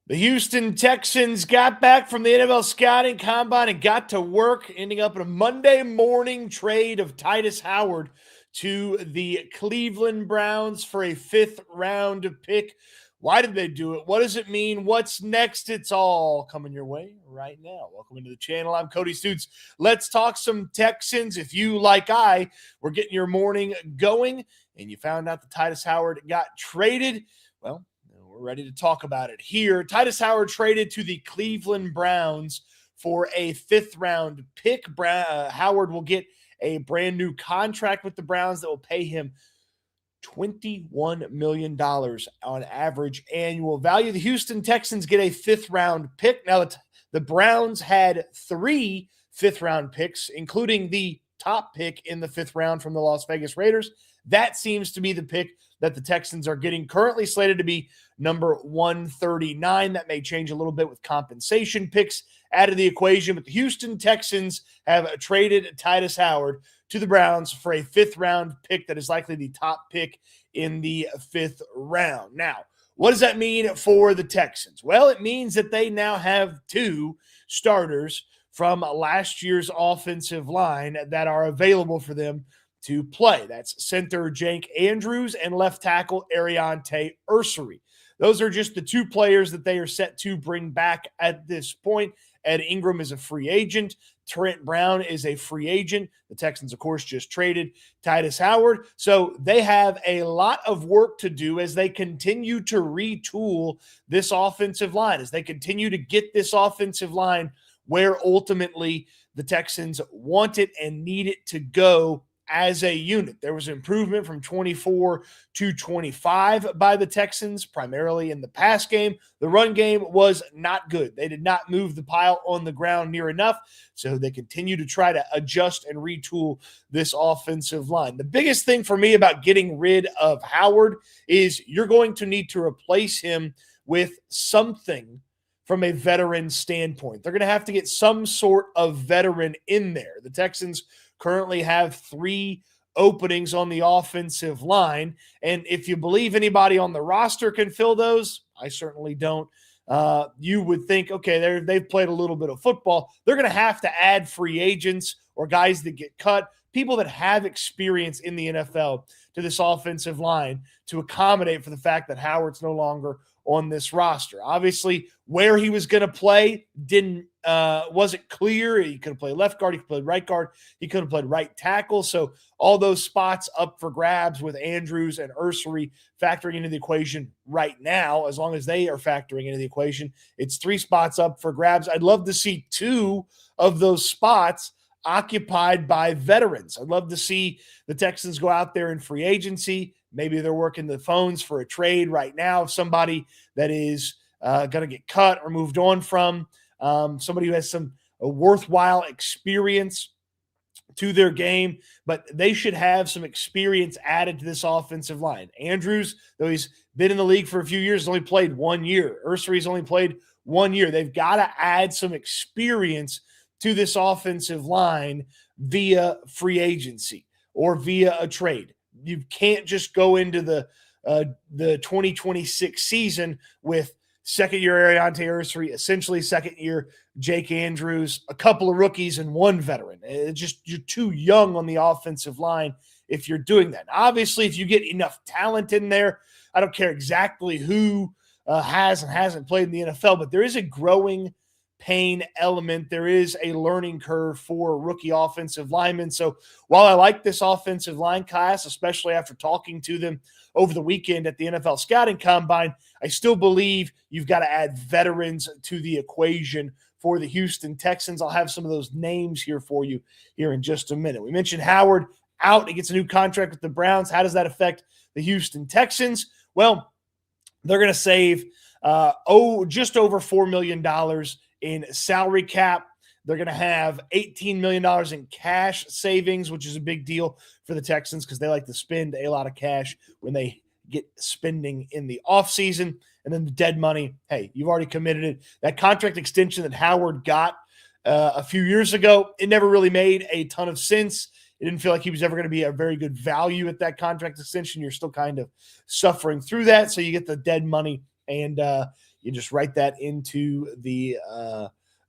The Houston Texans got back from the NFL scouting combine and got to work, ending up in a Monday morning trade of Tytus Howard to the Cleveland Browns for a fifth-round pick. Why did they do it? What does it mean? What's next? It's all coming your way right now. Welcome into the channel. I'm Cody Stoots. Let's talk some Texans. If you, like I, were getting your morning going and you found out that Tytus Howard got traded, well, we're ready to talk about it here. Titus Howard traded to the Cleveland Browns for a fifth-round pick. Howard will get a brand new contract with the Browns that will pay him $21 million on average annual value. The Houston Texans get a fifth-round pick. Now, the Browns had 3 fifth-round picks, including the top pick in the fifth round from the Las Vegas Raiders. That seems to be the pick that the Texans are getting, currently slated to be number 139. That may change a little bit with compensation picks out of the equation, but the Houston Texans have traded Tytus Howard to the Browns for a fifth-round pick that is likely the top pick in the fifth round. Now, what does that mean for the Texans? Well, it means that they now have 2 starters from last year's offensive line that are available for them to play. That's center Jake Andrews and left tackle Ariante Ursery. Those are just the 2 players that they are set to bring back at this point. Ed Ingram is a free agent. Trent Brown is a free agent. The Texans, of course, just traded Tytus Howard. So they have a lot of work to do as they continue to retool this offensive line, as they continue to get this offensive line where ultimately the Texans want it and need it to go as a unit. There was improvement from 24 to 25 by the Texans, primarily in the pass game. The run game was not good. They did not move the pile on the ground near enough, so they continue to try to adjust and retool this offensive line. The biggest thing for me about getting rid of Howard is you're going to need to replace him with something from a veteran standpoint. They're going to have to get some sort of veteran in there. The Texans currently have 3 openings on the offensive line. And if you believe anybody on the roster can fill those, I certainly don't. You would think, okay, they've played a little bit of football. They're going to have to add free agents or guys that get cut, people that have experience in the NFL to this offensive line to accommodate for the fact that Howard's no longer on this roster. Obviously, where he was going to play wasn't clear. He could have played left guard, he could play right guard, he could have played right tackle. So all those spots up for grabs with Andrews and Ursery factoring into the equation right now. As long as they are factoring into the equation, it's 3 spots up for grabs. I'd love to see 2 of those spots occupied by veterans. I'd love to see the Texans go out there in free agency. Maybe they're working the phones for a trade right now of somebody that is going to get cut or moved on from, somebody who has some worthwhile experience to their game, but they should have some experience added to this offensive line. Andrews, though he's been in the league for a few years, has only played 1 year. Ursery's only played 1 year. They've got to add some experience to this offensive line via free agency or via a trade. You can't just go into the 2026 season with second-year Ariante Ursery, essentially second-year Jake Andrews, a couple of rookies, and 1 veteran. You're too young on the offensive line if you're doing that. Obviously, if you get enough talent in there, I don't care exactly who has and hasn't played in the NFL, but there is a growing pain element. There is a learning curve for rookie offensive linemen. So while I like this offensive line class, especially after talking to them over the weekend at the NFL Scouting Combine, I still believe you've got to add veterans to the equation for the Houston Texans. I'll have some of those names here for you here in just a minute. We mentioned Howard out. He gets a new contract with the Browns. How does that affect the Houston Texans? Well, they're going to save just over $4 million in salary cap. They're going to have $18 million in cash savings, which is a big deal for the Texans because they like to spend a lot of cash when they get spending in the offseason. And then the dead money, hey, you've already committed it. That contract extension that Howard got a few years ago, it never really made a ton of sense. It didn't feel like he was ever going to be a very good value at that contract extension. You're still kind of suffering through that. So you get the dead money and You just write that into the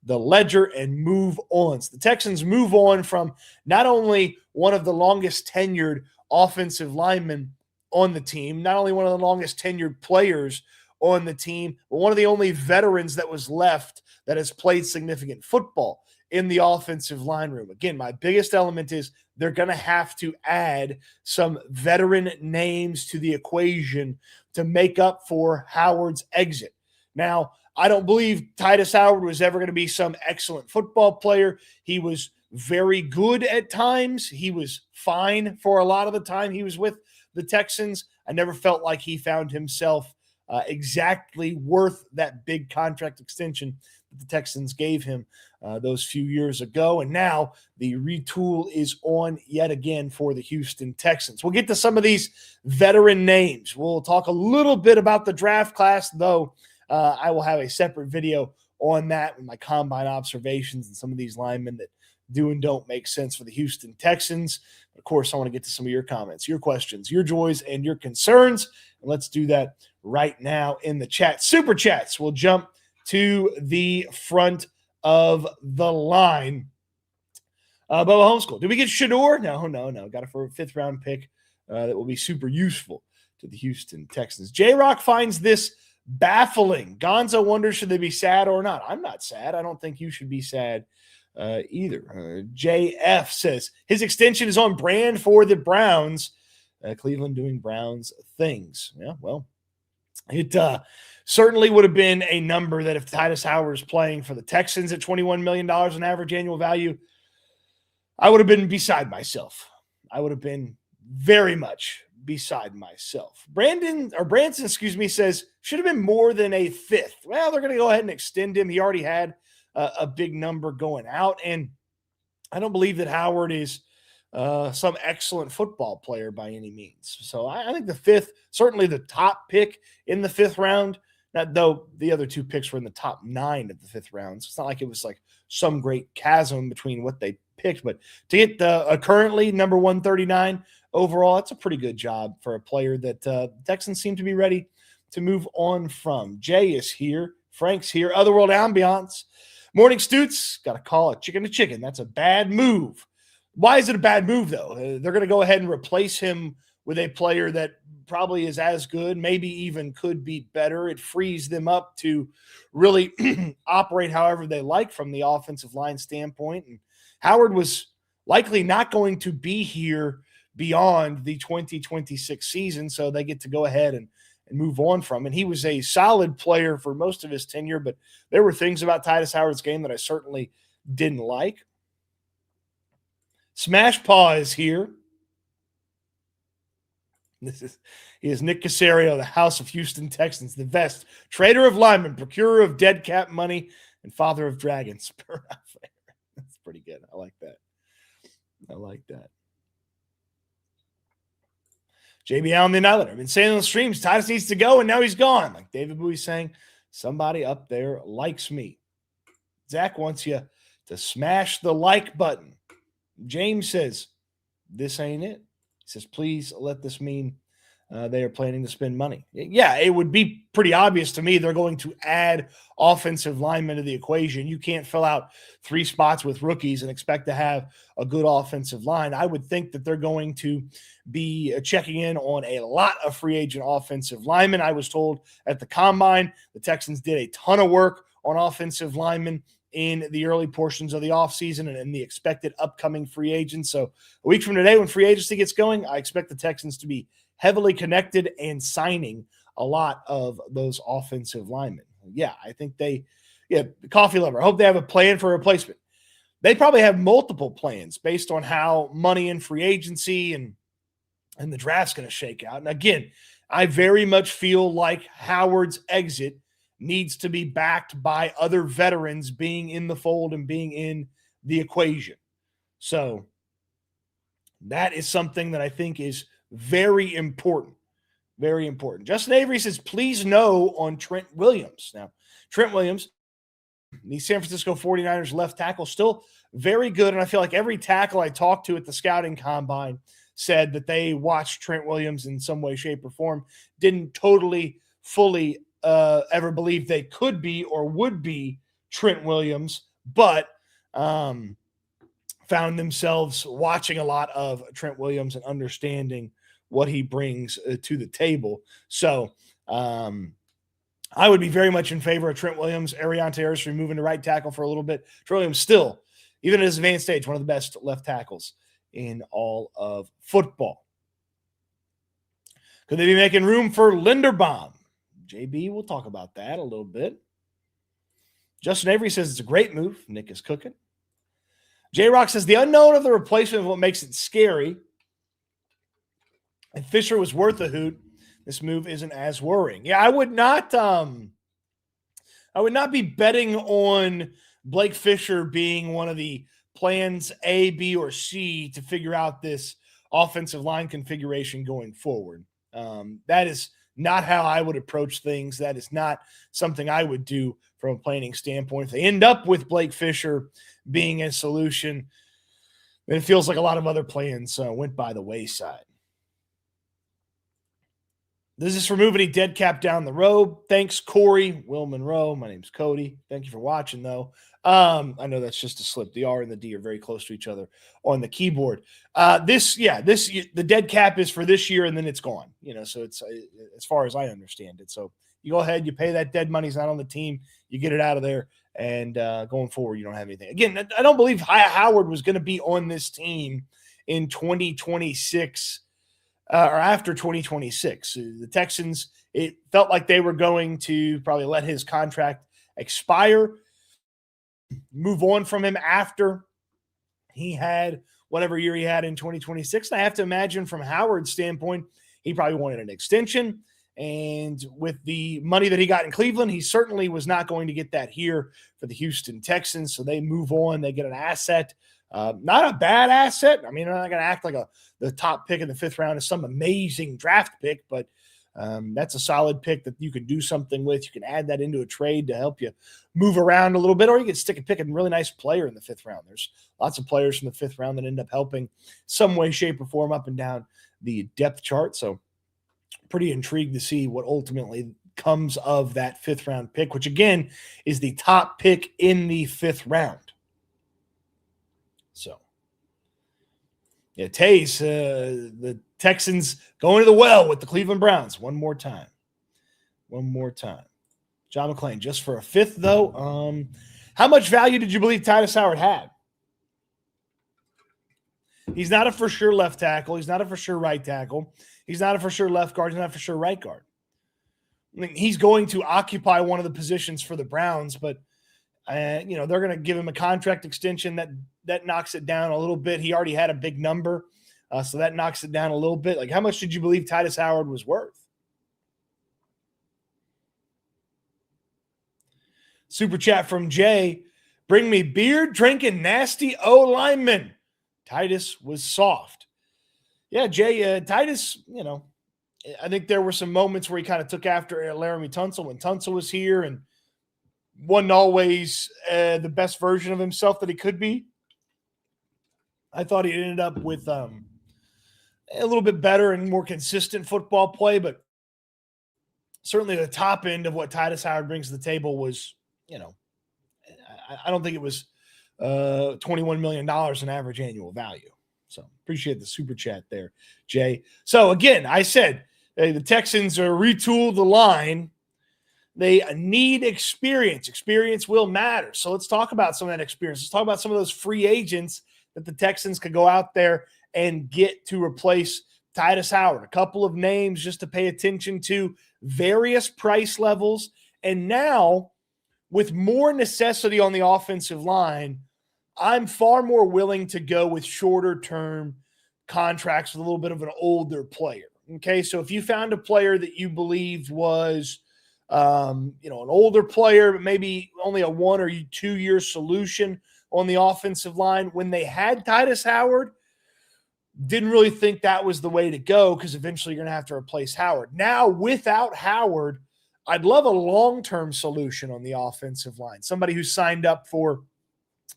ledger and move on. So the Texans move on from not only one of the longest tenured offensive linemen on the team, not only one of the longest tenured players on the team, but one of the only veterans that was left that has played significant football in the offensive line room. Again, my biggest element is they're going to have to add some veteran names to the equation to make up for Howard's exit. Now, I don't believe Titus Howard was ever going to be some excellent football player. He was very good at times. He was fine for a lot of the time he was with the Texans. I never felt like he found himself exactly worth that big contract extension that the Texans gave him those few years ago. And now the retool is on yet again for the Houston Texans. We'll get to some of these veteran names. We'll talk a little bit about the draft class, though. I will have a separate video on that with my combine observations and some of these linemen that do and don't make sense for the Houston Texans. Of course, I want to get to some of your comments, your questions, your joys, and your concerns. And let's do that right now in the chat. Super chats. We'll jump to the front of the line. Bubba Homeschool. Did we get Shador? No. Got it for a 5th round pick that will be super useful to the Houston Texans. J-Rock finds this baffling. Gonzo wonders, should they be sad or not? I'm not sad. I don't think you should be sad either. JF says his extension is on brand for the Browns. Cleveland doing Browns things. Yeah, well, it certainly would have been a number that if Titus Howard is playing for the Texans at $21 million in average annual value, I would have been beside myself. I would have been very much beside myself. Branson, says should have been more than a 5th. Well, they're going to go ahead and extend him. He already had a big number going out, and I don't believe that Howard is some excellent football player by any means. So I think the 5th, certainly the top pick in the 5th round. Though the other 2 picks were in the top 9 of the 5th round. So it's not like it was like some great chasm between what they picked, but to get the currently number 139 overall, that's a pretty good job for a player that Texans seem to be ready to move on from. Jay is here. Frank's here. Otherworld ambiance. Morning, Stoots. Got to call it chicken to chicken. That's a bad move. Why is it a bad move, though? They're going to go ahead and replace him with a player that probably is as good, maybe even could be better. It frees them up to really operate however they like from the offensive line standpoint. And Howard was likely not going to be here beyond the 2026 season, so they get to go ahead and move on from. And he was a solid player for most of his tenure, but there were things about Titus Howard's game that I certainly didn't like. Smash Paw is here. He is Nick Casario, the House of Houston Texans, the vest, trader of linemen, procurer of dead cap money, and father of dragons. That's pretty good. I like that. JB Allen, the Islander. I've been saying on the streams, Titus needs to go, and now he's gone. Like David Bowie saying, somebody up there likes me. Zach wants you to smash the like button. James says, this ain't it. He says, please let this mean they are planning to spend money. Yeah, it would be pretty obvious to me they're going to add offensive linemen to the equation. You can't fill out 3 spots with rookies and expect to have a good offensive line. I would think that they're going to be checking in on a lot of free agent offensive linemen. I was told at the Combine the Texans did a ton of work on offensive linemen in the early portions of the offseason and in the expected upcoming free agents. So a week from today, when free agency gets going, I expect the Texans to be heavily connected and signing a lot of those offensive linemen. Yeah, I think the coffee lover. I hope they have a plan for a replacement. They probably have multiple plans based on how money in free agency and the draft's going to shake out. And again, I very much feel like Howard's exit needs to be backed by other veterans being in the fold and being in the equation. So that is something that I think is very important. Very important. Justin Avery says, please no on Trent Williams. Now, Trent Williams, the San Francisco 49ers left tackle, still very good. And I feel like every tackle I talked to at the scouting combine said that they watched Trent Williams in some way, shape, or form, didn't totally, fully ever believed they could be or would be Trent Williams, but found themselves watching a lot of Trent Williams and understanding what he brings to the table. So I would be very much in favor of Trent Williams, Ariante Harris moving to right tackle for a little bit. Trent Williams still, even at his advanced age, one of the best left tackles in all of football. Could they be making room for Linderbaum? JB, we'll talk about that a little bit. Justin Avery says it's a great move. Nick is cooking. J-Rock says the unknown of the replacement is what makes it scary. If Fisher was worth a hoot, this move isn't as worrying. Yeah, I would not be betting on Blake Fisher being one of the plans A, B, or C to figure out this offensive line configuration going forward. That is not how I would approach things. That is not something I would do from a planning standpoint. If they end up with Blake Fisher being a solution, then it feels like a lot of other plans went by the wayside. Does this remove any dead cap down the road? Thanks, Corey. Will Monroe. My name's Cody. Thank you for watching, though. I know that's just a slip. The R and the D are very close to each other on the keyboard. The dead cap is for this year, and then it's gone. So it's as far as I understand it. So you go ahead, you pay that dead money. It's not on the team. You get it out of there, and going forward, you don't have anything. Again, I don't believe Howard was going to be on this team in 2026 or after 2026. The Texans, it felt like they were going to probably let his contract expire, move on from him after he had whatever year he had in 2026. And I have to imagine from Howard's standpoint, he probably wanted an extension. And with the money that he got in Cleveland, he certainly was not going to get that here for the Houston Texans. So they move on. They get an asset. Not a bad asset. I mean, I'm not going to act like the top pick in the 5th round is some amazing draft pick, but that's a solid pick that you can do something with. You can add that into a trade to help you move around a little bit, or you can stick a pick a really nice player in the 5th round. There's lots of players in the 5th round that end up helping some way, shape, or form up and down the depth chart. So pretty intrigued to see what ultimately comes of that 5th round pick, which again is the top pick in the 5th round. So, yeah, Tays, the Texans going to the well with the Cleveland Browns one more time. John McClain, just for a 5th, though. How much value did you believe Titus Howard had? He's not a for sure left tackle. He's not a for sure right tackle. He's not a for sure left guard. He's not a for sure right guard. I mean, he's going to occupy one of the positions for the Browns, but they're going to give him a contract extension that knocks it down a little bit. He already had a big number, so that knocks it down a little bit. Like, how much did you believe Tytus Howard was worth? Super chat from Jay. Bring me beer drinking nasty O-lineman. Tytus was soft. Yeah, Jay, Tytus, I think there were some moments where he kind of took after Laramie Tunsil when Tunsil was here and wasn't always the best version of himself that he could be. I thought he ended up with a little bit better and more consistent football play, but certainly the top end of what Tytus Howard brings to the table was, I don't think it was $21 million in average annual value. So appreciate the super chat there, Jay. So again, I said the Texans are retooled the line. They need experience. Experience will matter. So let's talk about some of that experience. Let's talk about some of those free agents that the Texans could go out there and get to replace Tytus Howard. A couple of names just to pay attention to, various price levels. And now, with more necessity on the offensive line, I'm far more willing to go with shorter-term contracts with a little bit of an older player. Okay, so if you found a player that you believed was an older player, but maybe only a 1 or 2 year solution on the offensive line, when they had Tytus Howard, didn't really think that was the way to go because eventually you're going to have to replace Howard. Now, without Howard, I'd love a long-term solution on the offensive line. Somebody who signed up for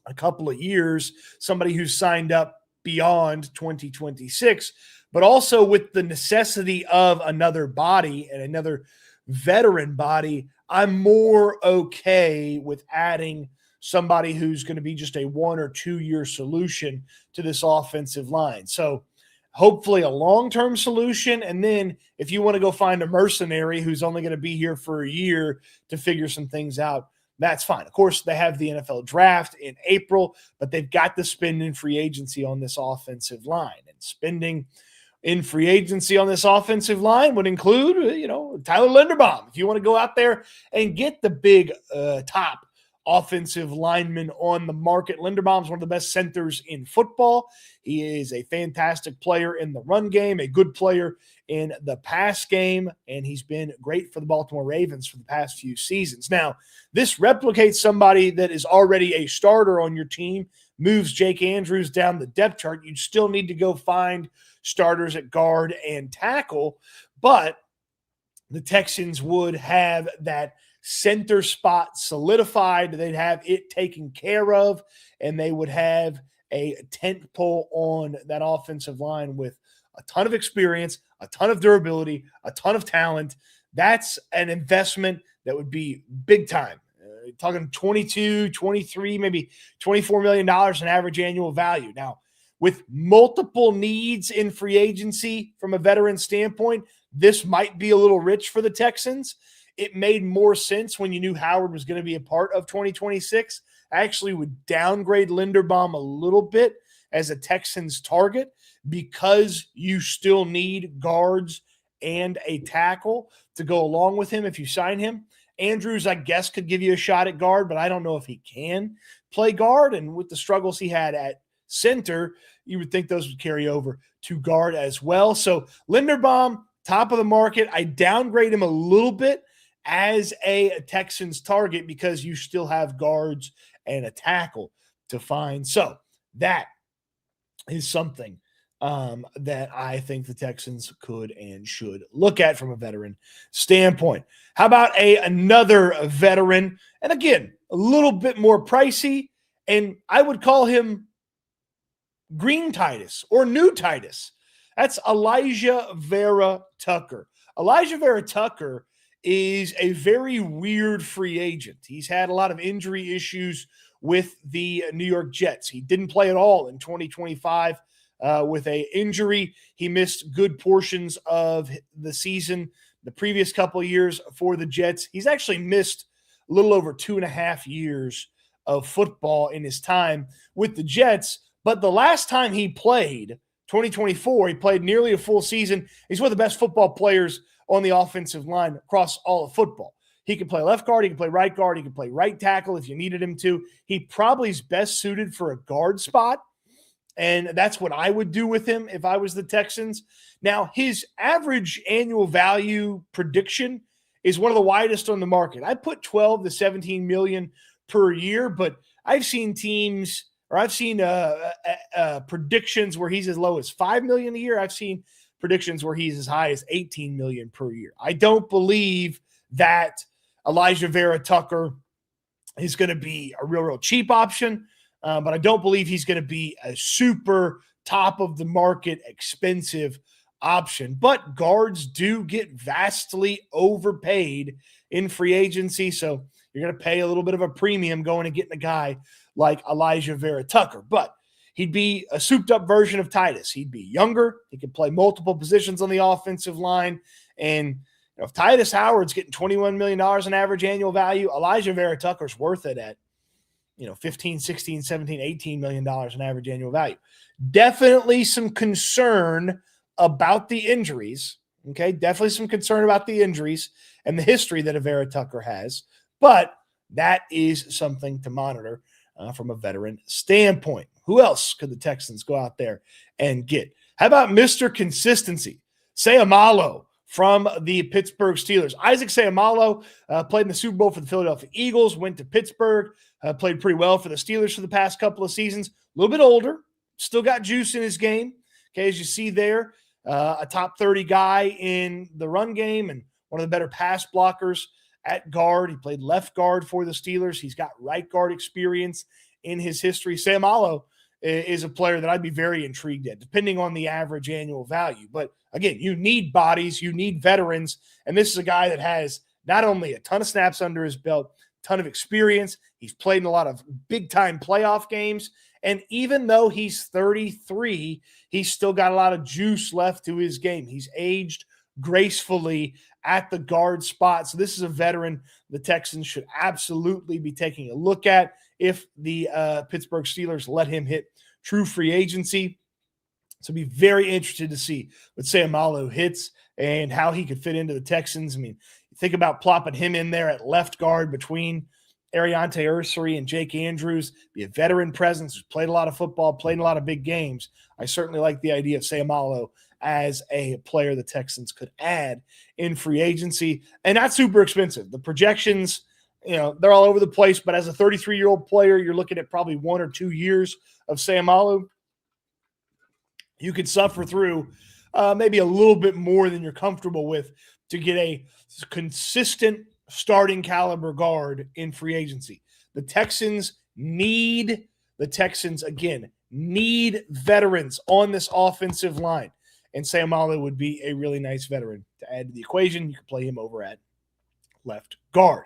a couple of years, somebody who signed up beyond 2026, but also with the necessity of another body and another veteran body, I'm more okay with adding somebody who's going to be just a 1 or 2 year solution to this offensive line. So hopefully a long-term solution. And then if you want to go find a mercenary who's only going to be here for a year to figure some things out, that's fine. Of course, they have the NFL draft in April, but they've got to spend in free agency on this offensive line. And spending in free agency on this offensive line would include, Tyler Linderbaum. If you want to go out there and get the big top offensive lineman on the market, Linderbaum's one of the best centers in football. He is a fantastic player in the run game, a good player in the pass game, and he's been great for the Baltimore Ravens for the past few seasons. Now, this replicates somebody that is already a starter on your team, moves Jake Andrews down the depth chart. You still need to go find starters at guard and tackle, but the Texans would have that center spot solidified. They'd have it taken care of, and they would have a tent pole on that offensive line with a ton of experience, a ton of durability, a ton of talent. That's an investment that would be big time. Talking 22, 23, maybe $24 million in average annual value. Now, with multiple needs in free agency from a veteran standpoint, this might be a little rich for the Texans. It made more sense when you knew Howard was going to be a part of 2026. I actually would downgrade Linderbaum a little bit as a Texans target because you still need guards and a tackle to go along with him if you sign him. Andrews, I guess, could give you a shot at guard, but I don't know if he can play guard. And with the struggles he had at center, you would think those would carry over to guard as well. So Linderbaum, top of the market. I downgrade him a little bit as a Texans target because you still have guards and a tackle to find. So that is something that I think the Texans could and should look at from a veteran standpoint. How about another veteran? And again, a little bit more pricey, and I would call him Green Titus or New Titus. That's Elijah Vera Tucker. Elijah Vera Tucker is a very weird free agent. He's had a lot of injury issues with the New York Jets. He didn't play at all in 2025 with an injury. He missed good portions of the season the previous couple of years for the Jets. He's actually missed a little over 2.5 years of football in his time with the Jets. But the last time he played, 2024, he played nearly a full season. He's one of the best football players on the offensive line across all of football. He can play left guard, he can play right guard, he can play right tackle if you needed him to. He probably is best suited for a guard spot, and that's what I would do with him if I was the Texans. Now, his average annual value prediction is one of the widest on the market. I put 12 to 17 million per year, but I've seen teams, or I've seen predictions where he's as low as 5 million a year. I've seen predictions where he's as high as 18 million per year. I don't believe that Elijah Vera Tucker is going to be a real cheap option, but I don't believe he's going to be a super top of the market expensive option. But guards do get vastly overpaid in free agency, so you're going to pay a little bit of a premium going and getting a guy like Elijah Vera Tucker. But he'd be a souped-up version of Titus. He'd be younger. He could play multiple positions on the offensive line. And if Titus Howard's getting $21 million in average annual value, Elijah Vera Tucker's worth it at 15, 16, 17, $18 million in average annual value. Definitely some concern about the injuries. Okay, definitely some concern about the injuries and the history that a Vera Tucker has. But that is something to monitor from a veteran standpoint. Who else could the Texans go out there and get? How about Mr. Consistency? Seumalo from the Pittsburgh Steelers. Isaac Seumalo played in the Super Bowl for the Philadelphia Eagles, went to Pittsburgh, played pretty well for the Steelers for the past couple of seasons. A little bit older, still got juice in his game. Okay, as you see there, a top 30 guy in the run game and one of the better pass blockers at guard. He played left guard for the Steelers. He's got right guard experience in his history. Seumalo is a player that I'd be very intrigued at, depending on the average annual value. But again, you need bodies, you need veterans, and this is a guy that has not only a ton of snaps under his belt, ton of experience. He's played in a lot of big-time playoff games, and even though he's 33, he's still got a lot of juice left to his game. He's aged gracefully at the guard spot. So this is a veteran the Texans should absolutely be taking a look at if the Pittsburgh Steelers let him hit true free agency. So be very interested to see what Seumalo hits and how he could fit into the Texans. I mean, think about plopping him in there at left guard between Ariante Ursary and Jake Andrews. Be a veteran presence who's played a lot of football, played in a lot of big games. I certainly like the idea of Seumalo as a player the Texans could add in free agency. And not super expensive. The projections, they're all over the place, but as a 33-year-old player, you're looking at probably 1 or 2 years of Seumalo. You could suffer through maybe a little bit more than you're comfortable with to get a consistent starting caliber guard in free agency. The Texans need veterans on this offensive line. And Seumalo would be a really nice veteran to add to the equation. You can play him over at left guard.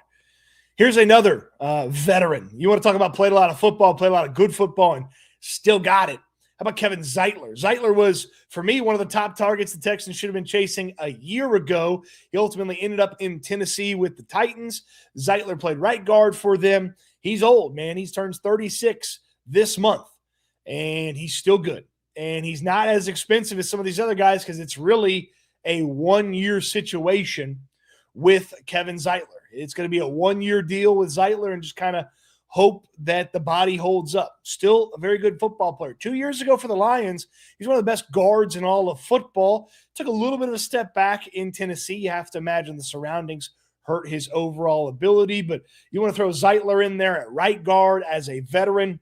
Here's another veteran. You want to talk about played a lot of football, played a lot of good football, and still got it. How about Kevin Zeitler? Zeitler was, for me, one of the top targets the Texans should have been chasing a year ago. He ultimately ended up in Tennessee with the Titans. Zeitler played right guard for them. He's old, man. He's turns 36 this month, and he's still good. And he's not as expensive as some of these other guys because it's really a one-year situation with Kevin Zeitler. It's going to be a one-year deal with Zeitler and just kind of hope that the body holds up. Still a very good football player. 2 years ago for the Lions, he's one of the best guards in all of football. Took a little bit of a step back in Tennessee. You have to imagine the surroundings hurt his overall ability, but you want to throw Zeitler in there at right guard as a veteran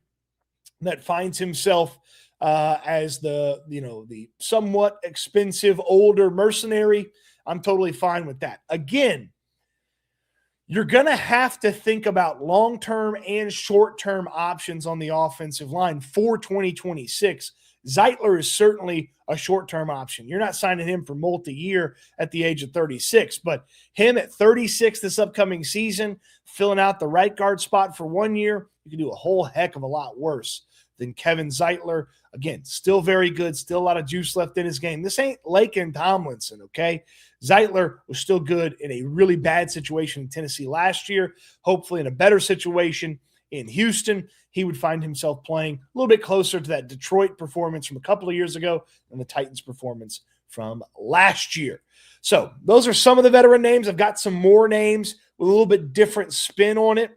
that finds himself as the somewhat expensive older mercenary. I'm totally fine with that. Again, you're going to have to think about long-term and short-term options on the offensive line for 2026. Zeitler is certainly a short-term option. You're not signing him for multi-year at the age of 36, but him at 36 this upcoming season, filling out the right guard spot for 1 year, you can do a whole heck of a lot worse than Kevin Zeitler. Again, still very good, still a lot of juice left in his game. This ain't Laken Tomlinson, okay? Zeitler was still good in a really bad situation in Tennessee last year. Hopefully in a better situation in Houston, he would find himself playing a little bit closer to that Detroit performance from a couple of years ago than the Titans performance from last year. So those are some of the veteran names. I've got some more names with a little bit different spin on it,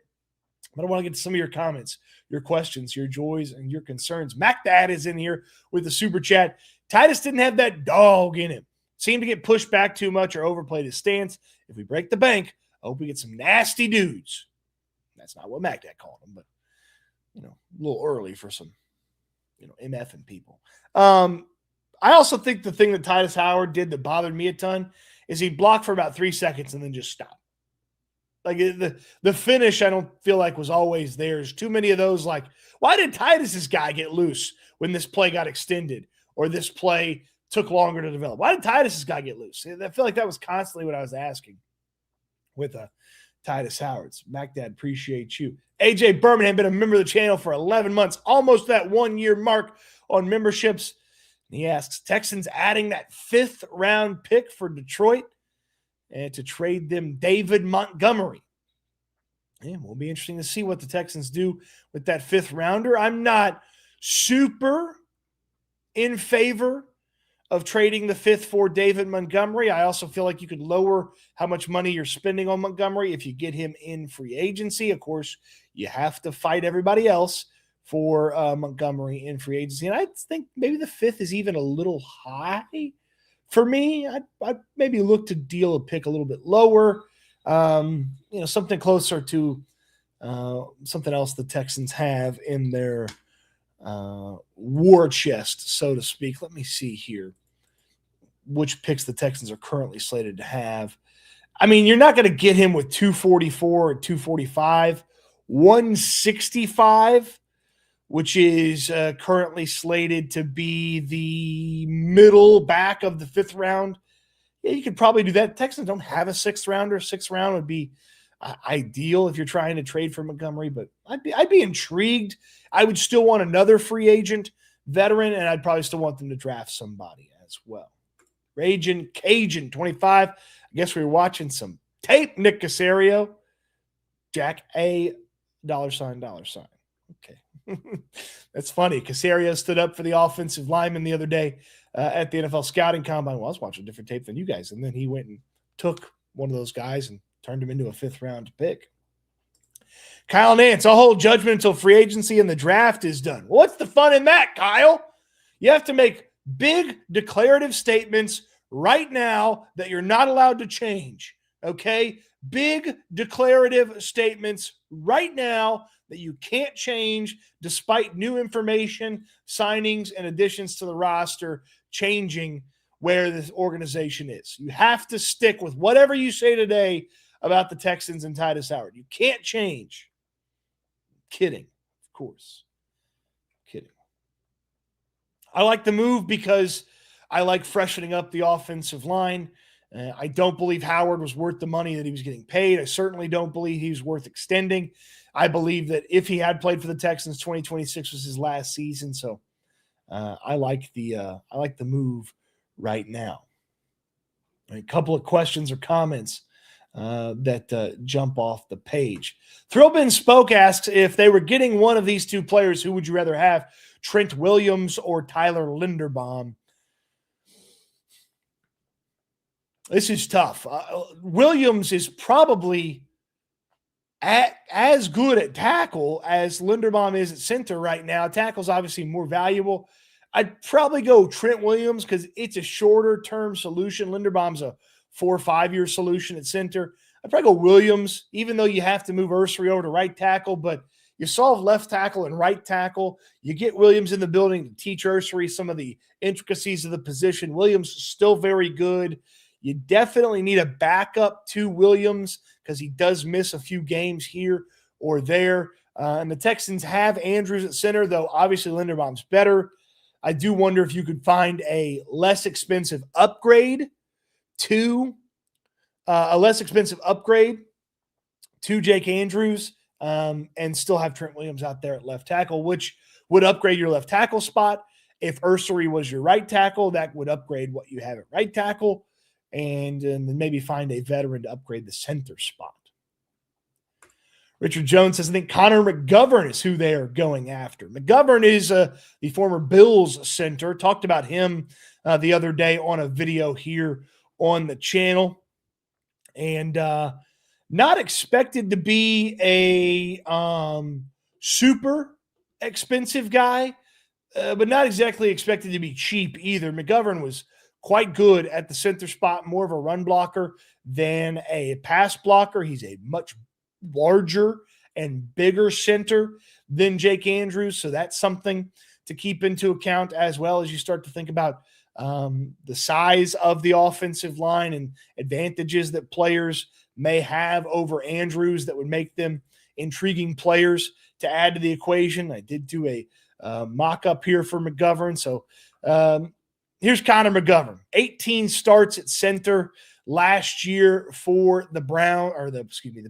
but I want to get to some of your comments, your questions, your joys, and your concerns. MacDad is in here with the super chat. Titus didn't have that dog in him. Seemed to get pushed back too much or overplayed his stance. If we break the bank, I hope we get some nasty dudes. That's not what MacDad called him, but, a little early for some, MFing people. I also think the thing that Tytus Howard did that bothered me a ton is he blocked for about 3 seconds and then just stopped. Like the finish, I don't feel like was always there. There's too many of those. Like, why did Titus's guy get loose when this play got extended or this play took longer to develop? Why did Titus's guy get loose? I feel like that was constantly what I was asking with Tytus Howard's. MacDad, appreciate you. AJ Birmingham, been a member of the channel for 11 months, almost that 1 year mark on memberships. And he asks, Texans adding that 5th round pick for Detroit and to trade them David Montgomery. Yeah, will be interesting to see what the Texans do with that 5th rounder. I'm not super in favor of trading the 5th for David Montgomery. I also feel like you could lower how much money you're spending on Montgomery if you get him in free agency. Of course, you have to fight everybody else for Montgomery in free agency. And I think maybe the 5th is even a little high for me. I'd maybe look to deal a pick a little bit lower, something closer to something else the Texans have in their war chest, so to speak. Let me see here which picks the Texans are currently slated to have. I mean, you're not going to get him with 244 or 245. 165 which is currently slated to be the middle back of the 5th round. Yeah, you could probably do that. Texans don't have a 6th rounder. 6th round would be ideal if you're trying to trade for Montgomery, but I'd be intrigued. I would still want another free agent veteran, and I'd probably still want them to draft somebody as well. Raging Cajun 25. I guess we were watching some tape. Nick Caserio. Jack A $sign. Okay. That's funny. Caserio stood up for the offensive lineman the other day at the NFL scouting combine. Well, I was watching a different tape than you guys. And then he went and took one of those guys and turned him into a 5th round pick. Kyle Nance, I'll hold judgment until free agency and the draft is done. Well, what's the fun in that, Kyle? You have to make big declarative statements right now that you're not allowed to change. Okay? Big declarative statements right now that you can't change despite new information, signings, and additions to the roster changing where this organization is. You have to stick with whatever you say today about the Texans and Titus Howard. You can't change. Kidding, of course. Kidding. I like the move because I like freshening up the offensive line. I don't believe Howard was worth the money that he was getting paid. I certainly don't believe he was worth extending. I believe that if he had played for the Texans, 2026 was his last season. So I like the move right now. A couple of questions or comments that jump off the page. Thrillbin Spoke asks, if they were getting one of these two players, who would you rather have, Trent Williams or Tyler Linderbaum? This is tough. Williams is probably as good at tackle as Linderbaum is at center right now. Tackle's obviously more valuable. I'd probably go Trent Williams because it's a shorter-term solution. Linderbaum's a 4 or 5 year solution at center. I'd probably go Williams, even though you have to move Ursary over to right tackle, but you solve left tackle and right tackle. You get Williams in the building to teach Ursary some of the intricacies of the position. Williams is still very good. You definitely need a backup to Williams because he does miss a few games here or there. And the Texans have Andrews at center, though obviously Linderbaum's better. I do wonder if you could find a less expensive upgrade to Jake Andrews and still have Trent Williams out there at left tackle, which would upgrade your left tackle spot. If Ursary was your right tackle, that would upgrade what you have at right tackle. And then maybe find a veteran to upgrade the center spot. Richard Jones says, I think Connor McGovern is who they are going after. McGovern is the former Bills center. Talked about him the other day on a video here on the channel. And not expected to be a super expensive guy, but not exactly expected to be cheap either. McGovern was quite good at the center spot, more of a run blocker than a pass blocker. He's a much larger and bigger center than Jake Andrews, so that's something to keep into account as well as you start to think about the size of the offensive line and advantages that players may have over Andrews that would make them intriguing players to add to the equation. I did do a mock-up here for McGovern, so here's Connor McGovern. 18 starts at center last year for the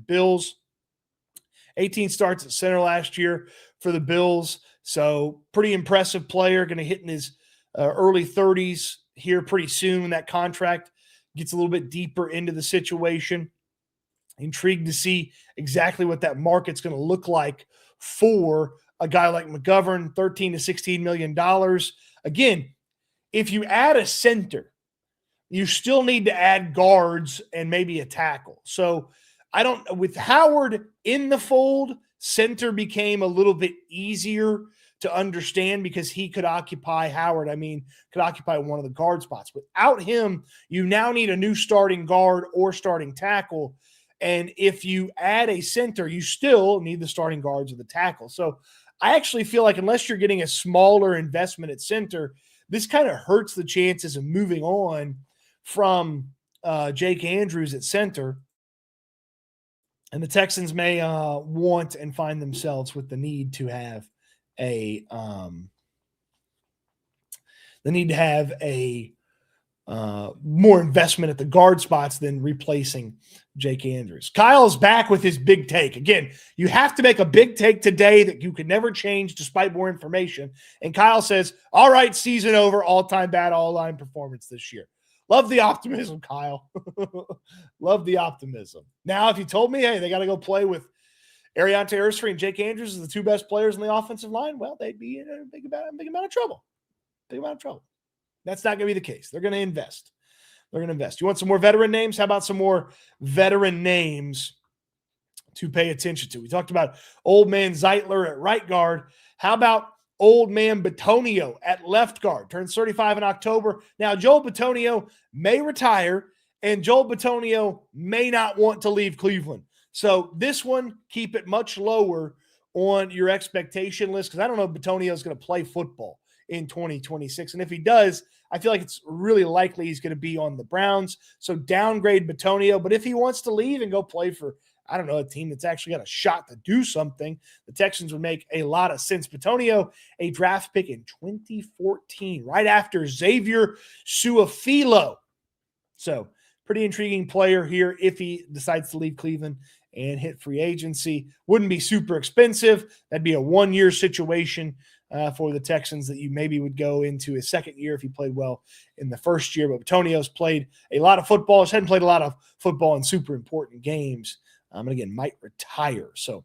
Bills. 18 starts at center last year for the Bills. So pretty impressive player, going to hit in his early 30s here pretty soon. That contract gets a little bit deeper into the situation. Intrigued to see exactly what that market's going to look like for a guy like McGovern, $13 to $16 million. Again, if you add a center, you still need to add guards and maybe a tackle. So with Howard in the fold, center became a little bit easier to understand because he could occupy could occupy one of the guard spots. Without him, you now need a new starting guard or starting tackle. And if you add a center, you still need the starting guards or the tackle. So I actually feel like unless you're getting a smaller investment at center, this kind of hurts the chances of moving on from Jake Andrews at center. And the Texans may want and find themselves with the need to have a more investment at the guard spots than replacing Jake Andrews. Kyle's back with his big take. Again, you have to make a big take today that you could never change despite more information. And Kyle says, all right, season over, all-time bad all-line performance this year. Love the optimism, Kyle. Love the optimism. Now, if you told me, hey, they got to go play with Ariante Ursery and Jake Andrews as the two best players in the offensive line, well, they'd be in a big amount of trouble. Big amount of trouble. That's not going to be the case. They're going to invest. You want some more veteran names? How about some more veteran names to pay attention to? We talked about old man Zeitler at right guard. How about old man Bitonio at left guard? Turns 35 in October. Now, Joel Bitonio may retire, and Joel Bitonio may not want to leave Cleveland. So this one, keep it much lower on your expectation list, because I don't know if Bitonio is going to play football in 2026. And if he does, I feel like it's really likely he's going to be on the Browns. So downgrade Bitonio. But if he wants to leave and go play for, I don't know, a team that's actually got a shot to do something, the Texans would make a lot of sense. Bitonio, a draft pick in 2014, right after Xavier Su'a-Filo. So pretty intriguing player here if he decides to leave Cleveland and hit free agency. Wouldn't be super expensive. That'd be a one-year situation for the Texans that you maybe would go into a second year if he played well in the first year. But Bitonio's played a lot of football. He hadn't played a lot of football in super important games. And again, might retire. So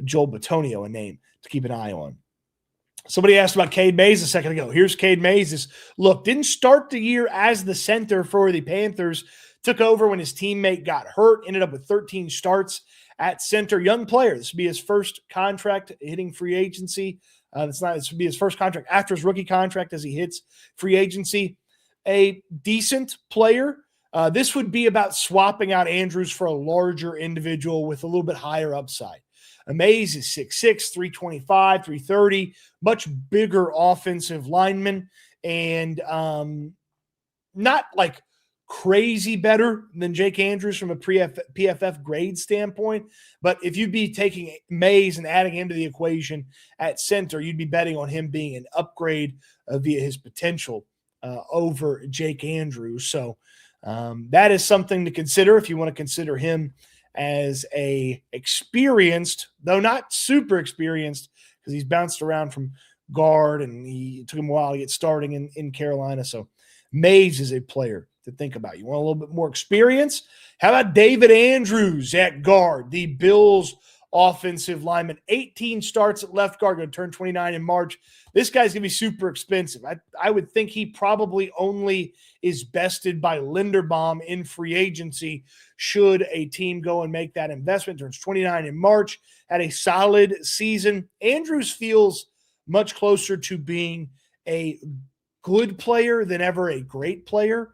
Joel Bitonio, a name to keep an eye on. Somebody asked about Cade Mays a second ago. Here's Cade Mays. Didn't start the year as the center for the Panthers. Took over when his teammate got hurt. Ended up with 13 starts at center. Young player. This would be his first contract hitting free agency. This would be his first contract after his rookie contract as he hits free agency. A decent player. This would be about swapping out Andrews for a larger individual with a little bit higher upside. Mays is 6'6", 325, 330, much bigger offensive lineman, and not like crazy better than Jake Andrews from a PFF grade standpoint. But if you'd be taking Mays and adding him to the equation at center, you'd be betting on him being an upgrade via his potential over Jake Andrews. So that is something to consider if you want to consider him as a experienced, though not super experienced, because he's bounced around from guard and he took him a while to get starting in Carolina. So Mays is a player to think about. You want a little bit more experience? How about David Andrews at guard, the Bills offensive lineman? 18 starts at left guard, going to turn 29 in March. This guy's going to be super expensive. I would think he probably only is bested by Linderbaum in free agency should a team go and make that investment. Turns 29 in March, had a solid season. Andrews feels much closer to being a good player than ever a great player.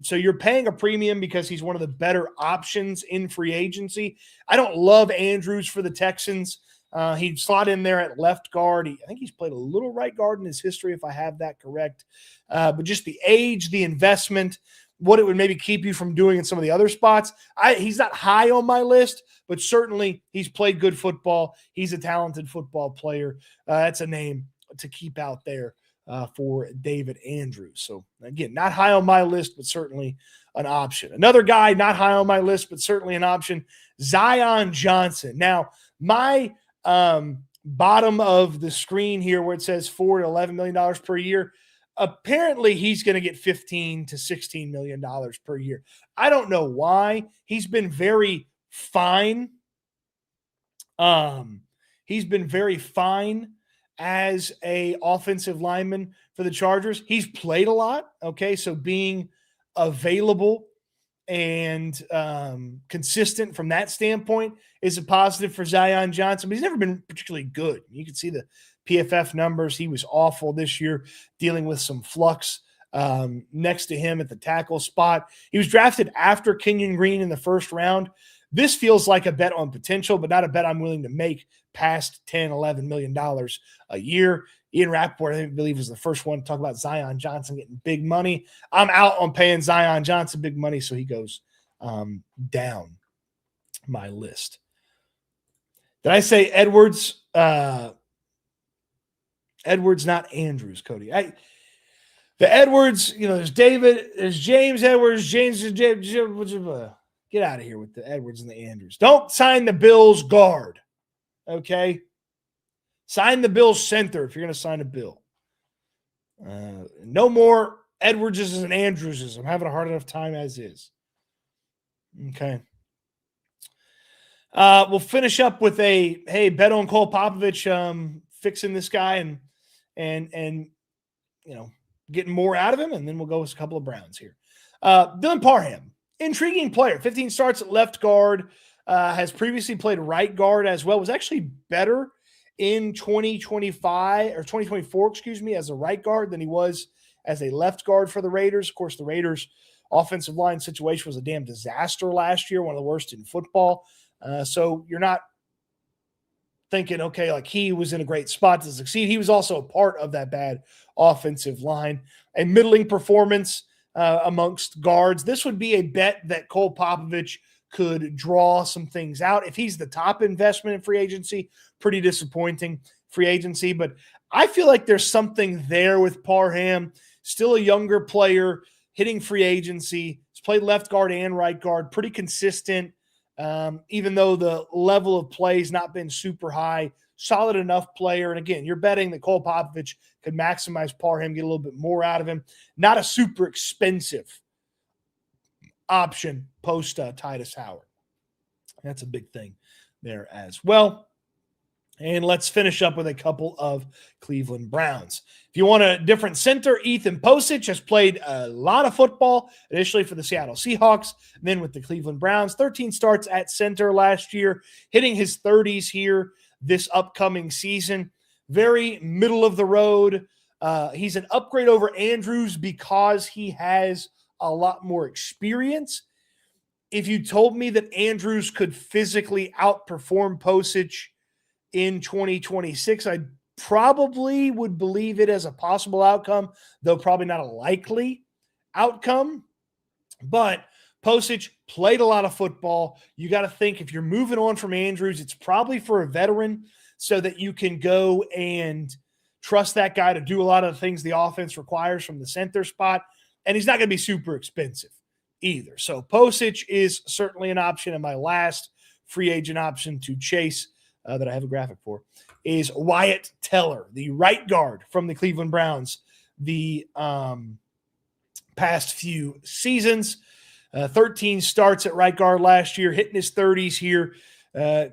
So you're paying a premium because he's one of the better options in free agency. I don't love Andrews for the Texans. He'd slot in there at left guard. I think he's played a little right guard in his history, if I have that correct. But just the age, the investment, what it would maybe keep you from doing in some of the other spots. He's not high on my list, but certainly he's played good football. He's a talented football player. That's a name to keep out there for David Andrews. So again, not high on my list, but certainly an option. Another guy not high on my list, but certainly an option, Zion Johnson. Now, my bottom of the screen here where it says $4 to $11 million per year, apparently he's going to get $15 to $16 million per year. I don't know why. He's been very fine. He's been very fine as a offensive lineman for the Chargers. He's played a lot. Okay. So being available and consistent from that standpoint is a positive for Zion Johnson, but he's never been particularly good. You can see the PFF numbers. He was awful this year, dealing with some flux next to him at the tackle spot. He was drafted after Kenyon Green in the first round. This feels like a bet on potential, but not a bet I'm willing to make past $10, $11 million a year. Ian Rappaport, I believe, was the first one to talk about Zion Johnson getting big money. I'm out on paying Zion Johnson big money, so he goes down my list. Did I say Edwards Edwards, not Andrews, Cody. The Edwards, there's David, there's James Edwards, James, get out of here with the Edwards and the Andrews. Don't sign the Bills guard, okay? Sign the Bills center if you're going to sign a Bill. No more Edwardses and Andrewses. I'm having a hard enough time as is. Okay. We'll finish up with bet on Cole Popovich fixing this guy and getting more out of him, and then we'll go with a couple of Browns here. Dylan Parham, intriguing player, 15 starts at left guard, has previously played right guard as well, was actually better in 2024, as a right guard than he was as a left guard for the Raiders. Of course, the Raiders' offensive line situation was a damn disaster last year, one of the worst in football. So you're not thinking, okay, like he was in a great spot to succeed. He was also a part of that bad offensive line. A middling performance amongst guards. This would be a bet that Cole Popovich could draw some things out. If he's the top investment in free agency, pretty disappointing free agency. But I feel like there's something there with Parham. Still a younger player, hitting free agency. He's played left guard and right guard, pretty consistent. Even though the level of play has not been super high, solid enough player. And again, you're betting that Cole Popovich could maximize Parham, get a little bit more out of him. Not a super expensive option post Tytus Howard. That's a big thing there as well. And let's finish up with a couple of Cleveland Browns. If you want a different center, Ethan Posich has played a lot of football, initially for the Seattle Seahawks, then with the Cleveland Browns. 13 starts at center last year, hitting his 30s here this upcoming season. Very middle of the road. He's an upgrade over Andrews because he has a lot more experience. If you told me that Andrews could physically outperform Posich in 2026, I probably would believe it as a possible outcome, though probably not a likely outcome. But Posich played a lot of football. You got to think if you're moving on from Andrews, it's probably for a veteran so that you can go and trust that guy to do a lot of the things the offense requires from the center spot. And he's not going to be super expensive either. So Posich is certainly an option. And my last free agent option to chase that I have a graphic for is Wyatt Teller, the right guard from the Cleveland Browns, the past few seasons. 13 starts at right guard last year, hitting his 30s here,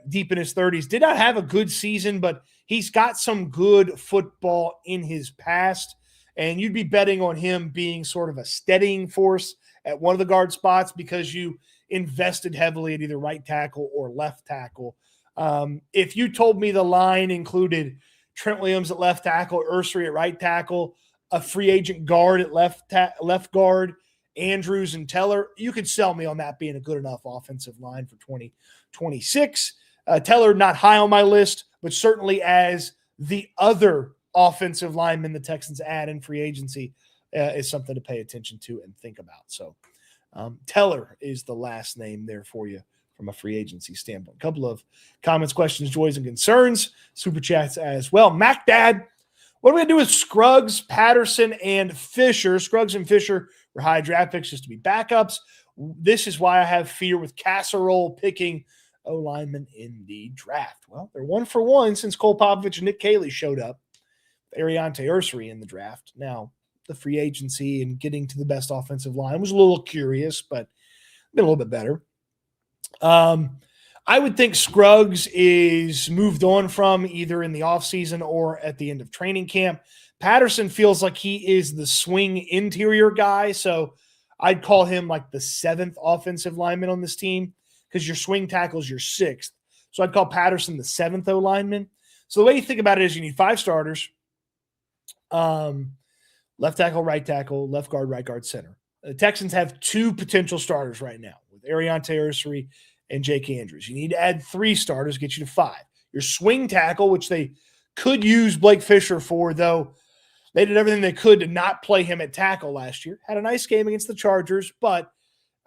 deep in his 30s. Did not have a good season, but he's got some good football in his past, and you'd be betting on him being sort of a steadying force at one of the guard spots because you invested heavily at either right tackle or left tackle. If you told me the line included Trent Williams at left tackle, Ursery at right tackle, a free agent guard at left guard, Andrews and Teller, you could sell me on that being a good enough offensive line for 2026. Teller, not high on my list, but certainly as the other offensive lineman the Texans add in free agency is something to pay attention to and think about. So Teller is the last name there for you from a free agency standpoint. A couple of comments, questions, joys, and concerns, super chats as well. Mac Dad, what are we going to do with Scruggs, Patterson, and Fisher? Scruggs and Fisher were high draft picks just to be backups. This is why I have fear with Casserole picking O-lineman in the draft. Well, they're 1 for 1 since Cole Popovich and Nick Caley showed up. Ariante Ursery in the draft. Now, the free agency and getting to the best offensive line was a little curious, but been a little bit better. I would think Scruggs is moved on from either in the offseason or at the end of training camp. Patterson feels like he is the swing interior guy, so I'd call him like the 7th offensive lineman on this team because your swing tackle is your 6th. So I'd call Patterson the 7th O lineman. So the way you think about it is you need 5 starters, left tackle, right guard, right guard, center. The Texans have 2 potential starters right now with Ariante Ursery and Jake Andrews. You need to add 3 starters, get you to 5. Your swing tackle, which they could use Blake Fisher for, though they did everything they could to not play him at tackle last year. Had a nice game against the Chargers, but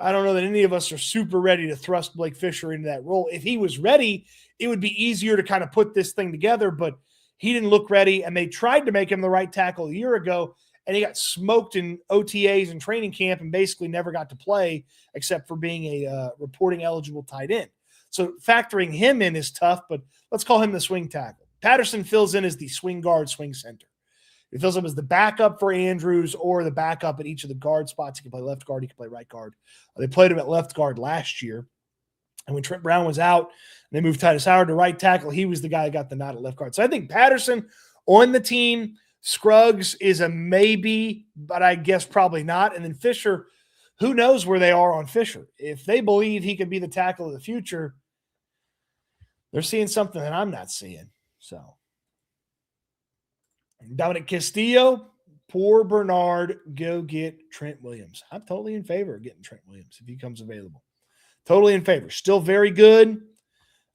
I don't know that any of us are super ready to thrust Blake Fisher into that role. If he was ready, it would be easier to kind of put this thing together, but He didn't look ready, and they tried to make him the right tackle a year ago, and he got smoked in OTAs and training camp and basically never got to play except for being a reporting eligible tight end. So factoring him in is tough, but let's call him the swing tackle. Patterson fills in as the swing guard, swing center. He fills up as the backup for Andrews or the backup at each of the guard spots. He can play left guard. He can play right guard. They played him at left guard last year. And when Trent Brown was out, they moved Tytus Howard to right tackle. He was the guy who got the nod at left guard. So I think Patterson on the team. Scruggs is a maybe, but I guess probably not. And then Fisher, who knows where they are on Fisher. If they believe he could be the tackle of the future, they're seeing something that I'm not seeing. So Dominic Castillo, poor Bernard, go get Trent Williams. I'm totally in favor of getting Trent Williams if he comes available. Totally in favor. Still very good.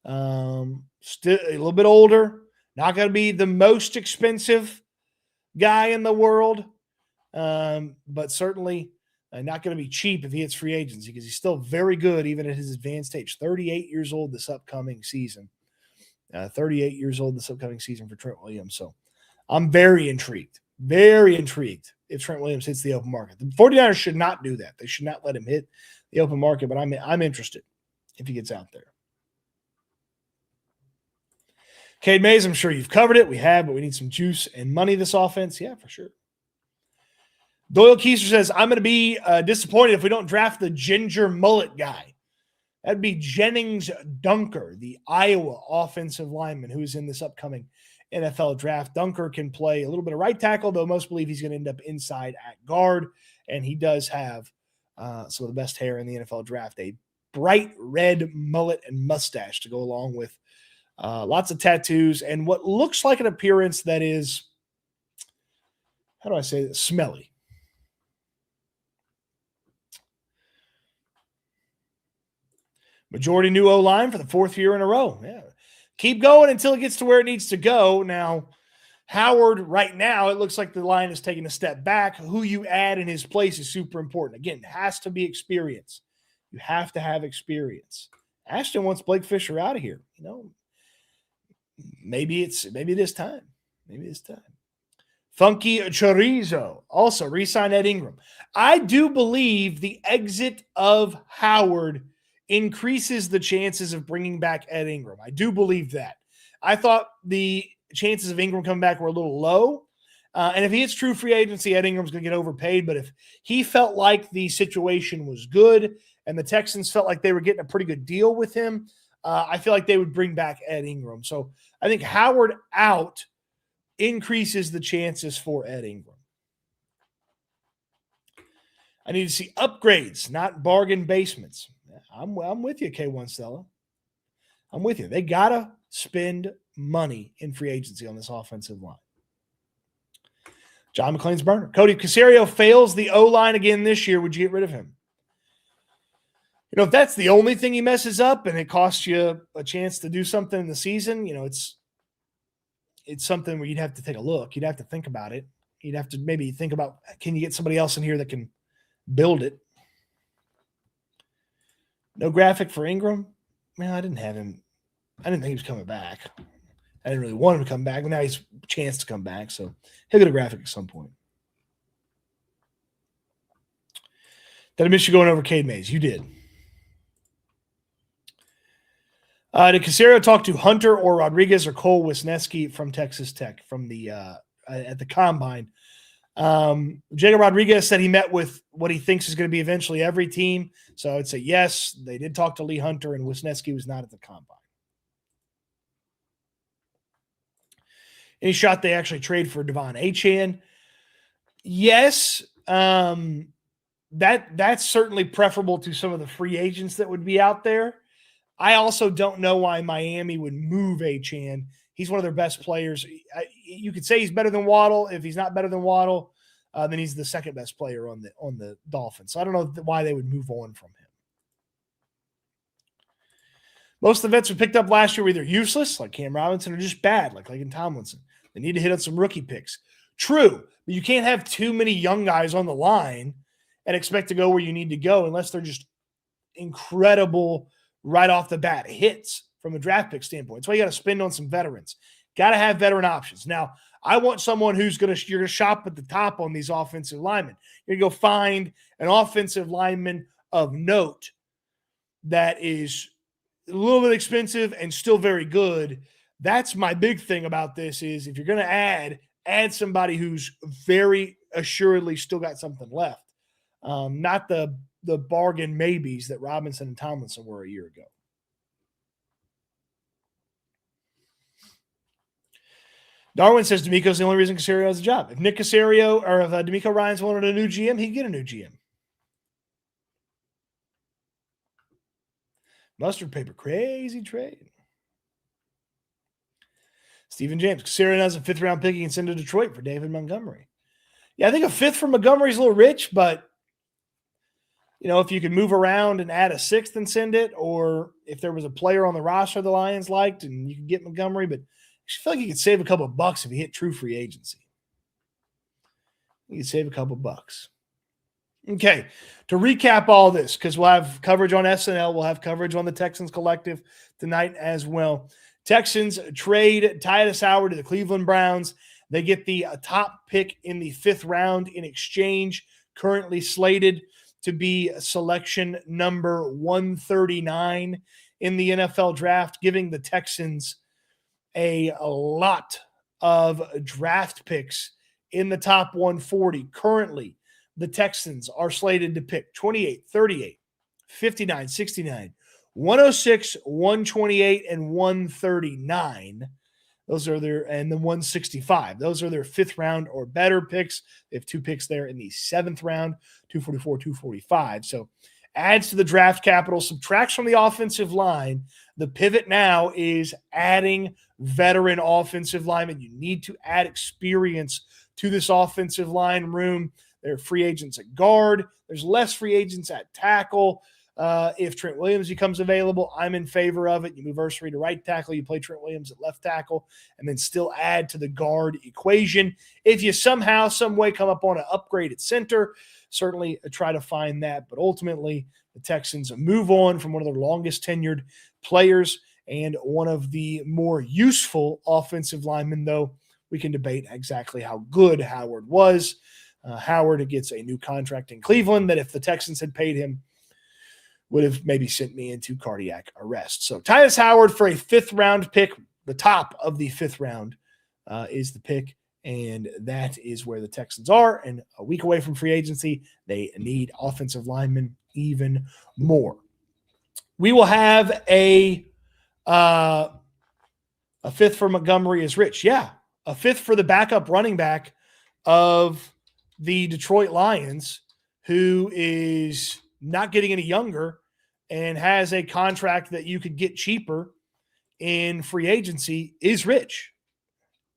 Still a little bit older. Not going to be the most expensive guy in the world, but certainly not going to be cheap if he hits free agency because he's still very good even at his advanced age. 38 years old this upcoming season. 38 years old this upcoming season for Trent Williams. So I'm very intrigued if Trent Williams hits the open market. The 49ers should not do that. They should not let him hit the open market, but I'm interested if he gets out there. Cade Mays, I'm sure you've covered it. We have, but we need some juice and money this offense. Yeah, for sure. Doyle Keister says, I'm going to be disappointed if we don't draft the ginger mullet guy. That'd be Jennings Dunker, the Iowa offensive lineman who's in this upcoming NFL draft. Dunker can play a little bit of right tackle, though most believe he's going to end up inside at guard, and he does have some of the best hair in the NFL draft, a bright red mullet and mustache to go along with lots of tattoos and what looks like an appearance that is, how do I say this, smelly. Majority new O-line for the fourth year in a row. Yeah. Keep going until it gets to where it needs to go. Now, Howard, right now, it looks like the line is taking a step back. Who you add in his place is super important. Again, it has to be experience. You have to have experience. Ashton wants Blake Fisher out of here. You know, maybe it is time. Maybe it's time. Funky Chorizo also re-sign Ed Ingram. I do believe the exit of Howard increases the chances of bringing back Ed Ingram. I do believe that. I thought the chances of Ingram coming back were a little low. And if he hits true free agency, Ed Ingram's going to get overpaid. But if he felt like the situation was good and the Texans felt like they were getting a pretty good deal with him, I feel like they would bring back Ed Ingram. So I think Howard out increases the chances for Ed Ingram. I need to see upgrades, not bargain basements. I'm with you, K1 Stella. I'm with you. They got to spend money in free agency on this offensive line. John McClain's burner. Cody, Caserio fails the O-line again this year. Would you get rid of him? You know, if that's the only thing he messes up and it costs you a chance to do something in the season, you know, it's something where you'd have to take a look. You'd have to think about it. You'd have to maybe think about, can you get somebody else in here that can build it? No graphic for Ingram? Man, I didn't have him. I didn't think he was coming back. I didn't really want him to come back, but now he's a chance to come back, so he'll get a graphic at some point. Did I miss you going over Cade Mays? You did. Did Caserio talk to Hunter or Rodriguez or Cole Wisniewski from Texas Tech from the at the combine? Jacob Rodriguez said he met with what he thinks is going to be eventually every team. So I'd say yes, they did talk to Lee Hunter, and Wisniewski was not at the combine. Any shot they actually trade for Devon Achane? Yes. That's certainly preferable to some of the free agents that would be out there. I also don't know why Miami would move Achane. He's one of their best players. You could say he's better than Waddle. If he's not better than Waddle, then he's the second best player on the Dolphins. So I don't know why they would move on from him. Most of the vets we picked up last year were either useless, like Cam Robinson, or just bad, like Laken Tomlinson. They need to hit on some rookie picks. True, but you can't have too many young guys on the line and expect to go where you need to go unless they're just incredible right off the bat hits from a draft pick standpoint. That's why you got to spend on some veterans. Got to have veteran options. Now, I want someone you're going to shop at the top on these offensive linemen. You're going to go find an offensive lineman of note that is a little bit expensive and still very good. That's my big thing about this is if you're going to add somebody who's very assuredly still got something left. Not the bargain maybes that Robinson and Tomlinson were a year ago. Darwin says D'Amico's the only reason Caserio has a job. If Nick Caserio or if D'Amico Ryans wanted a new GM, he'd get a new GM. Mustard paper, crazy trade. Stephen James, Caserio has a 5th round pick he can send to Detroit for David Montgomery. Yeah, I think a 5th for Montgomery is a little rich, but if you could move around and add a 6th and send it, or if there was a player on the roster the Lions liked and you could get Montgomery, but I feel like you could save a couple of bucks if you hit true free agency. You could save a couple of bucks. Okay, to recap all this, because we'll have coverage on SNL, we'll have coverage on the Texans Collective tonight as well. Texans trade Tytus Howard to the Cleveland Browns. They get the top pick in the 5th round in exchange, currently slated to be selection number 139 in the NFL draft, giving the Texans a lot of draft picks in the top 140. Currently, the Texans are slated to pick 28, 38, 59, 69, 106, 128, and 139. Those are and the 165. Those are their 5th round or better picks. They have 2 picks there in the 7th round, 244, 245. So adds to the draft capital, subtracts from the offensive line. The pivot now is adding veteran offensive linemen. You need to add experience to this offensive line room. There are free agents at guard. There's less free agents at tackle. If Trent Williams becomes available, I'm in favor of it. You move Ursary to right tackle. You play Trent Williams at left tackle, and then still add to the guard equation. If you somehow, some way come up on an upgrade at center, certainly try to find that. But ultimately, the Texans move on from one of their longest tenured players and one of the more useful offensive linemen, though we can debate exactly how good Howard was. Howard gets a new contract in Cleveland that if the Texans had paid him, would have maybe sent me into cardiac arrest. So Titus Howard for a 5th round pick, the top of the 5th round is the pick, and that is where the Texans are. And a week away from free agency, they need offensive linemen even more. We will have a 5th for Montgomery is rich. Yeah, a 5th for the backup running back of the Detroit Lions, who is not getting any younger and has a contract that you could get cheaper in free agency, is rich.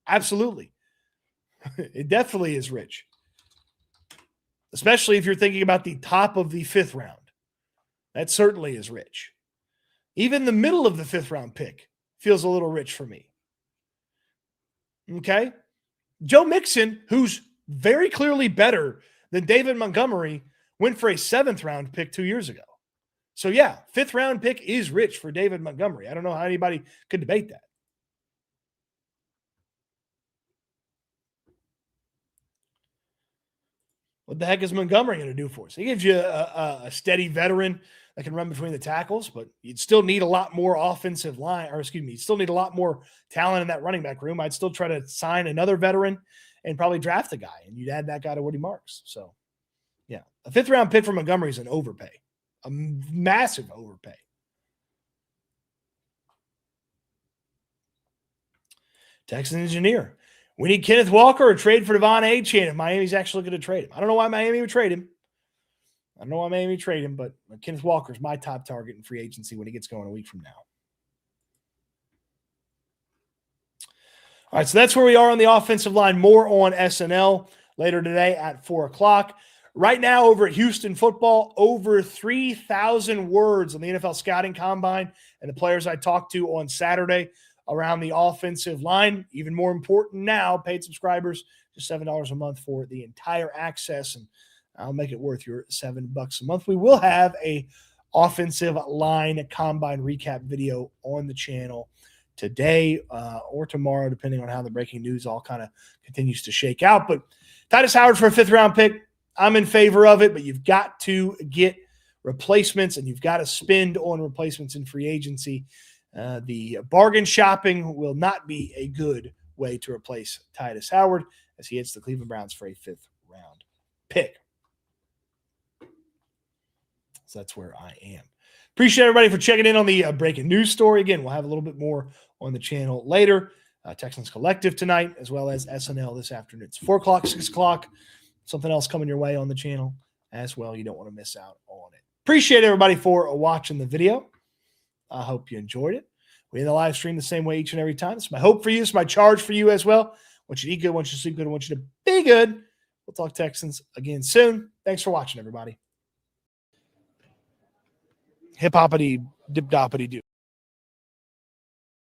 Absolutely. It definitely is rich. Especially if you're thinking about the top of the 5th round. That certainly is rich. Even the middle of the 5th round pick feels a little rich for me. Okay? Joe Mixon, who's very clearly better than David Montgomery, went for a 7th round pick 2 years ago. So yeah, 5th round pick is rich for David Montgomery. I don't know how anybody could debate that. What the heck is Montgomery going to do for us? He gives you a steady veteran that can run between the tackles, but you'd still need a lot more offensive line, you'd still need a lot more talent in that running back room. I'd still try to sign another veteran and probably draft a guy, and you'd add that guy to Woody Marks. So yeah, a 5th round pick for Montgomery is an overpay, a massive overpay. Texan engineer. We need Kenneth Walker or trade for Devon Achane if Miami's actually looking to trade him. I don't know why Miami would trade him. But Kenneth Walker is my top target in free agency when he gets going a week from now. All right, so that's where we are on the offensive line. More on SNL later today at 4 o'clock. Right now over at Houston Football, over 3,000 words on the NFL Scouting Combine and the players I talked to on Saturday around the offensive line. Even more important now, paid subscribers, just $7 a month for the entire access, and I'll make it worth your $7 a month. We will have a offensive line combine recap video on the channel today or tomorrow, depending on how the breaking news all kind of continues to shake out. But Titus Howard for a 5th-round pick, I'm in favor of it, but you've got to get replacements and you've got to spend on replacements in free agency. The bargain shopping will not be a good way to replace Titus Howard as he hits the Cleveland Browns for a 5th-round pick. So that's where I am. Appreciate everybody for checking in on the breaking news story. Again, we'll have a little bit more on the channel later. Texans Collective tonight, as well as SNL this afternoon. It's 4 o'clock, 6 o'clock. Something else coming your way on the channel as well. You don't want to miss out on it. Appreciate everybody for watching the video. I hope you enjoyed it. We end the live stream the same way each and every time. It's my hope for you. It's my charge for you as well. I want you to eat good. I want you to sleep good. I want you to be good. We'll talk Texans again soon. Thanks for watching, everybody. Hip-hoppity, dip-doppity-doo.